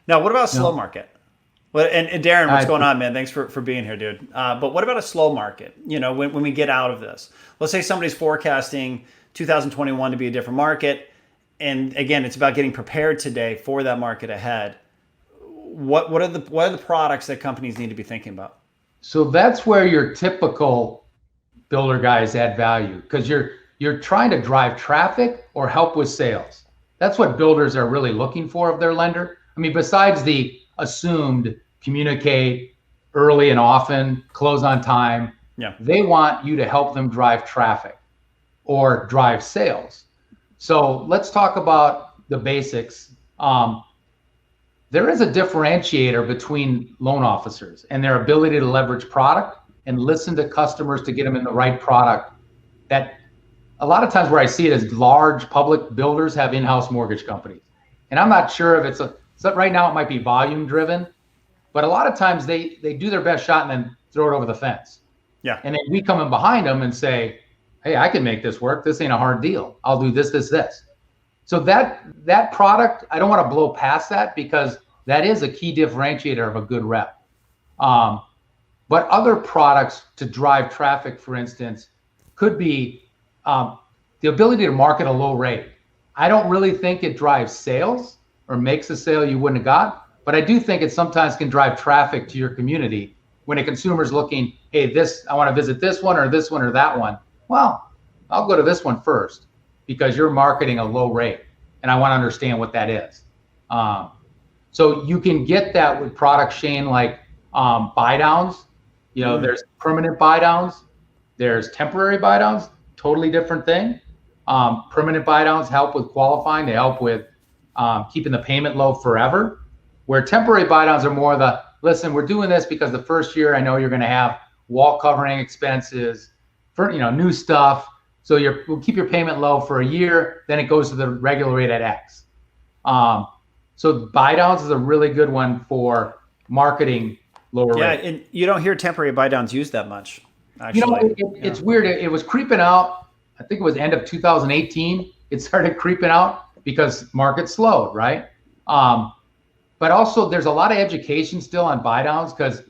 Now, what about a slow No, market? Well, and Darren, what's I, going on, man? Thanks for being here, dude. But what about a slow market? When we get out of this, let's say somebody's forecasting 2021 to be a different market, and again, it's about getting prepared today for that market ahead. What are the products that companies need to be thinking about? so that's where your typical builder guys add value because you're trying to drive traffic or help with sales. That's what builders are really looking for of their lender. I mean, besides the assumed communicate early and often, close on time, Yeah. they want you to help them drive traffic or drive sales. So let's talk about the basics. There is a differentiator between loan officers and their ability to leverage product and listen to customers to get them in the right product. That a lot of times where I see it is large public builders have in-house mortgage companies. And I'm not sure if so right now it might be volume driven, but a lot of times they do their best shot and then throw it over the fence. Yeah. And then we come in behind them and say, hey, I can make this work. This ain't a hard deal. I'll do this, this, this. So that product, I don't want to blow past that because that is a key differentiator of a good rep. But other products to drive traffic, for instance, could be the ability to market a low rate. I don't really think it drives sales or makes a sale you wouldn't have got, but I do think it sometimes can drive traffic to your community when a consumer's looking, hey, I want to visit this one or that one. Well, I'll go to this one first because you're marketing a low rate and I want to understand what that is. So you can get that with products, Shane, like buy downs. There's permanent buy downs, there's temporary buy downs, totally different thing. Permanent buy downs help with qualifying, they help with keeping the payment low forever. Where temporary buy downs are more listen, we're doing this because the first year I know you're going to have wall covering expenses, for new stuff. So we'll keep your payment low for a year, then it goes to the regular rate at X. So buy downs is a really good one for marketing lower rate. Yeah, and you don't hear temporary buy downs used that much, actually. It's weird. It was creeping out. I think it was end of 2018. It started creeping out because market slowed, right? But also there's a lot of education still on buy downs because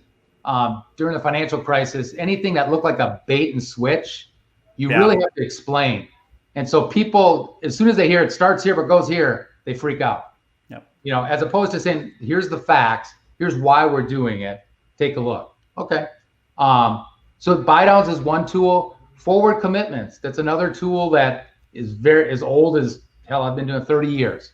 during the financial crisis, anything that looked like a bait and switch, you really have to explain. And so people, as soon as they hear it starts here but goes here, they freak out. Yep. As opposed to saying, here's the facts, here's why we're doing it. Take a look. Okay. So buy downs is one tool. Forward commitments, that's another tool that is very as old as hell. I've been doing 30 years.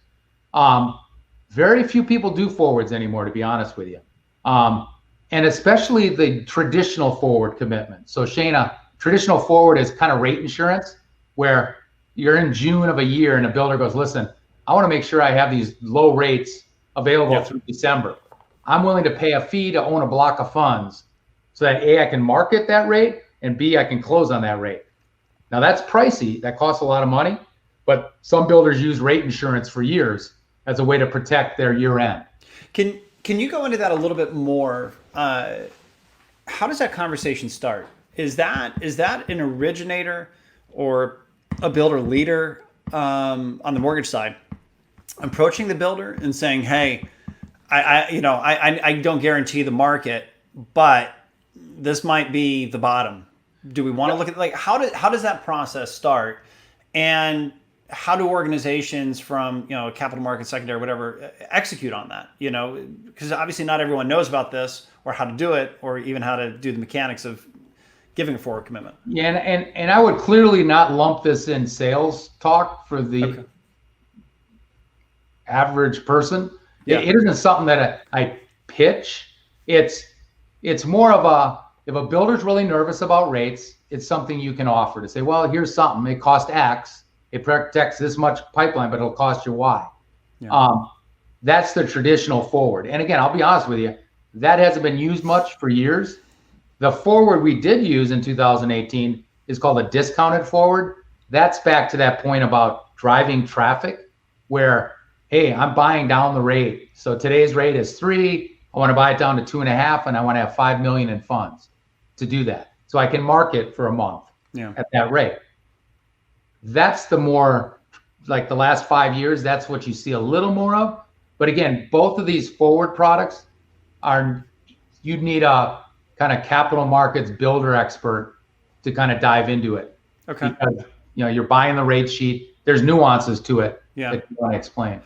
Very few people do forwards anymore, to be honest with you. And especially the traditional forward commitment. So Shane, a traditional forward is kind of rate insurance where you're in June of a year and a builder goes, listen, I want to make sure I have these low rates available through December. I'm willing to pay a fee to own a block of funds so that A, I can market that rate, and B, I can close on that rate. Now that's pricey, that costs a lot of money, but some builders use rate insurance for years as a way to protect their year end. Can you go into that a little bit more? How does that conversation start? Is that an originator or a builder leader on the mortgage side approaching the builder and saying, hey, I don't guarantee the market, but this might be the bottom. Do we want to look at how does that process start, and how do organizations from capital market, secondary, whatever, execute on that? Because obviously not everyone knows about this or how to do it or even how to do the mechanics of giving a forward commitment. Yeah, and I would clearly not lump this in sales talk for the average person. Yeah. It isn't something that I pitch. It's more of if a builder's really nervous about rates, it's something you can offer to say, well, here's something. It costs X. It protects this much pipeline, but it'll cost you Y. Yeah. That's the traditional forward. And again, I'll be honest with you, that hasn't been used much for years. The forward we did use in 2018 is called a discounted forward. That's back to that point about driving traffic where, hey, I'm buying down the rate. So today's rate is 3. I want to buy it down to 2.5, and I want to have 5 million in funds to do that. So I can market for a month at that rate. That's the more like the last 5 years, that's what you see a little more of. But again, both of these forward products you'd need a kind of capital markets builder expert to kind of dive into it. Okay. Because you're buying the rate sheet. There's nuances to it Yeah. that you want to explain.